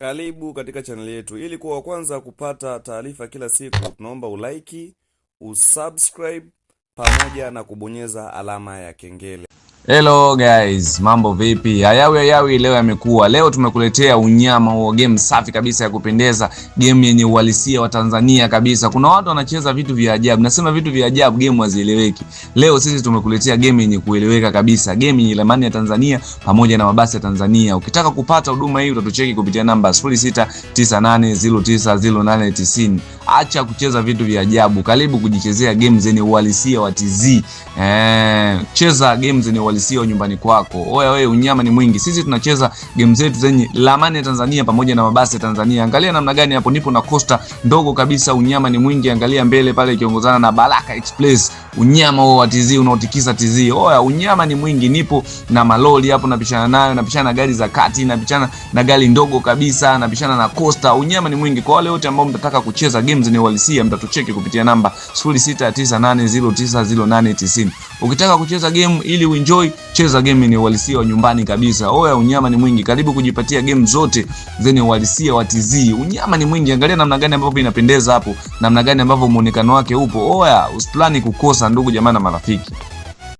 Karibu katika channel yetu. Ili kuwa wa kwanza kupata taarifa kila siku, tunaomba ulike, usubscribe pamoja na kubonyeza alama ya kengele. Hello guys, mambo vipi? Hayawi leo yamekuwa. Leo tumekuletea unyama wa game safi kabisa ya kupendeza, game yenye uhalisia wa Tanzania kabisa. Kuna watu wanacheza vitu vya ajabu. Nasema vitu vya ajabu, game hazieleweki. Leo sisi tumekuletea game yenye kueleweka kabisa, game yenye ramani ya Tanzania pamoja na mabasi ya Tanzania. Ukitaka kupata huduma hii utatucheki kupitia namba 0698090890. Acha kucheza vitu vya ajabu. Karibu kujichezea game zenye uhalisia wa TZ. Cheza game zenye uhalisia nyumbani kwako. Oya wewe, unyama ni mwingi. Sisi tunacheza game zetu zenye ramani ya Tanzania pamoja na mabasi ya Tanzania. Angalia namna gani hapo, nipo na coaster ndogo kabisa. Unyama ni mwingi. Angalia mbele pale ikiongozana na Baraka Express. Unyama wa TZ unaotikisa TZ. Oya, unyama ni mwingi. Nipo na maloli hapo, napishana nayo, napishana na gari za kati, napishana na gari ndogo kabisa, napishana na coaster. Unyama ni mwingi. Kwa wale wote ambao mtataka kucheza game zenye uhalisia, mtatucheki kupitia namba 0698090890. Ukitaka kucheza game ili uenjoy, cheza game yenye uhalisia wa nyumbani kabisa. Oya, unyama ni mwingi. Karibu kujipatia game zote zenye uhalisia wa TZ. Unyama ni mwingi. Angalia namna gani ambavyo inapendeza hapo, namna gani ambavyo muonekano wake upo. Oya, usiplani kukosa ndugu jamaa na marafiki.